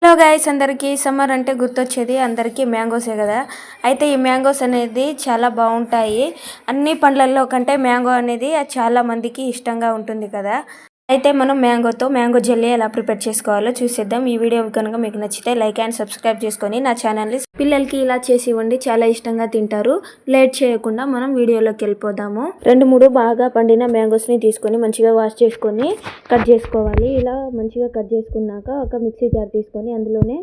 Hello guys, అందరికీ summer అంటే గుర్తొచ్చేది అందరికీ మ్యాంగోసే కదా. అయితే ఈ మ్యాంగోస్ అనేది చాలా బాగుంటాయి. అన్ని పండ్లల్లో కంటే మ్యాంగో అనేది చాలా మందికి ఇష్టంగా ఉంటుంది కదా. అయితే మనం మ్యాంగో జెల్లీ ఎలా ప్రిపేర్ చేసుకోవాలో చూసేద్దాం. ఈ వీడియో కనుక మీకు నచ్చితే లైక్ అండ్ సబ్స్క్రైబ్ చేసుకొని నా ఛానల్ని పిల్లలకి ఇలా చేసి ఇవ్వండి, చాలా ఇష్టంగా తింటారు. లేట్ చేయకుండా మనం వీడియోలోకి వెళ్ళిపోదాము. 2-3 బాగా పండిన మ్యాంగోస్ని తీసుకొని మంచిగా వాష్ చేసుకొని కట్ చేసుకోవాలి. ఇలా మంచిగా కట్ చేసుకున్నాక ఒక మిక్సీ జార్ తీసుకొని అందులోనే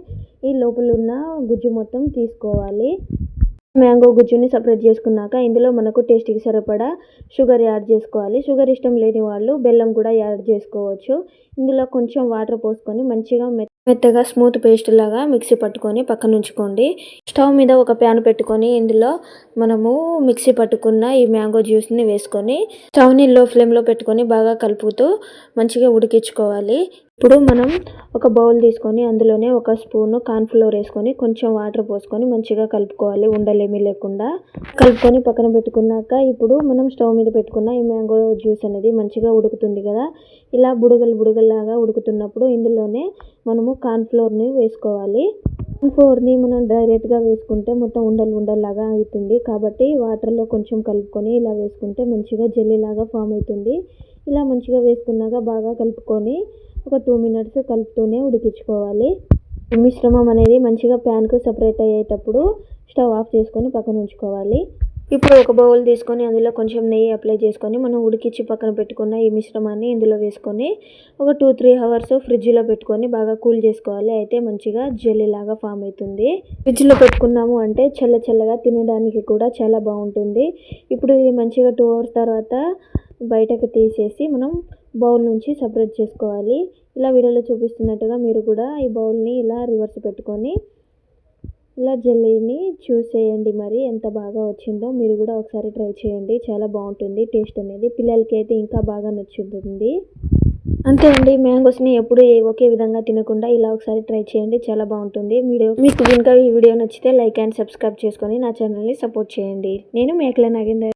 ఈ లోపల ఉన్న గుజ్జు మొత్తం తీసుకోవాలి. మ్యాంగో గుజ్జుని సపరేట్ చేసుకున్నాక ఇందులో మనకు టేస్ట్కి సరిపడా షుగర్ యాడ్ చేసుకోవాలి. షుగర్ ఇష్టం లేని వాళ్ళు బెల్లం కూడా యాడ్ చేసుకోవచ్చు. ఇందులో కొంచెం వాటర్ పోసుకొని మంచిగా మెత్తగా స్మూత్ పేస్ట్ లాగా మిక్సీ పట్టుకొని పక్కన ఉంచుకోండి. స్టవ్ మీద ఒక ప్యాన్ పెట్టుకొని ఇందులో మనము మిక్సీ పట్టుకున్న ఈ మ్యాంగో జ్యూస్ని వేసుకొని స్టవ్ని లో ఫ్లేమ్లో పెట్టుకొని బాగా కలుపుతూ మంచిగా ఉడికించుకోవాలి. ఇప్పుడు మనం ఒక బౌల్ తీసుకొని అందులోనే ఒక స్పూను కార్న్ఫ్లోర్ వేసుకొని కొంచెం వాటర్ పోసుకొని మంచిగా కలుపుకోవాలి, ఉండలేమీ లేకుండా. కలుపుకొని పక్కన పెట్టుకున్నాక ఇప్పుడు మనం స్టవ్ మీద పెట్టుకున్న ఈ మ్యాంగో జ్యూస్ అనేది మంచిగా ఉడుకుతుంది కదా. ఇలా బుడగల్లాగా ఉడుకుతున్నప్పుడు ఇందులోనే మనము కార్న్ఫ్లోర్ని వేసుకోవాలి. కార్న్ఫ్లోర్ని మనం డైరెక్ట్గా వేసుకుంటే మొత్తం ఉండల్లాగా అవుతుంది. కాబట్టి వాటర్లో కొంచెం కలుపుకొని ఇలా వేసుకుంటే మంచిగా జెల్లీలాగా ఫామ్ అవుతుంది. ఇలా మంచిగా వేసుకున్నాక బాగా కలుపుకొని ఒక 2 మినిట్స్ కలుపుతూనే ఉడికించుకోవాలి. మిశ్రమం అనేది మంచిగా ప్యాన్కు సపరేట్ అయ్యేటప్పుడు స్టవ్ ఆఫ్ చేసుకొని పక్కన ఉంచుకోవాలి. ఇప్పుడు ఒక బౌల్ తీసుకొని అందులో కొంచెం నెయ్యి అప్లై చేసుకొని మనం ఉడికించి పక్కన పెట్టుకున్న ఈ మిశ్రమాన్ని ఇందులో వేసుకొని ఒక 2-3 అవర్స్ ఫ్రిడ్జ్లో పెట్టుకొని బాగా కూల్ చేసుకోవాలి. అయితే మంచిగా జెల్లీ లాగా ఫామ్ అవుతుంది. ఫ్రిడ్జ్లో పెట్టుకున్నాము అంటే చల్లగా తినడానికి కూడా చాలా బాగుంటుంది. ఇప్పుడు ఇది మంచిగా 2 అవర్స్ తర్వాత బయటకు తీసేసి మనం బౌల్ నుంచి సపరేట్ చేసుకోవాలి. ఇలా వీడియోలో చూపిస్తున్నట్టుగా మీరు కూడా ఈ బౌల్ని ఇలా రివర్స్ పెట్టుకొని ఇలా జెల్లీని చూసేయండి. మరి ఎంత బాగా వచ్చిందో మీరు కూడా ఒకసారి ట్రై చేయండి. చాలా బాగుంటుంది టేస్ట్ అనేది. పిల్లలకి అయితే ఇంకా బాగా నచ్చుతుంది. అంతే అండి, మ్యాంగోస్ని ఎప్పుడు ఒకే విధంగా తినకుండా ఇలా ఒకసారి ట్రై చేయండి, చాలా బాగుంటుంది. మీకు ఇంకా ఈ వీడియో నచ్చితే లైక్ అండ్ సబ్స్క్రైబ్ చేసుకొని నా ఛానల్ని సపోర్ట్ చేయండి. నేను మేకల నాగేందర్.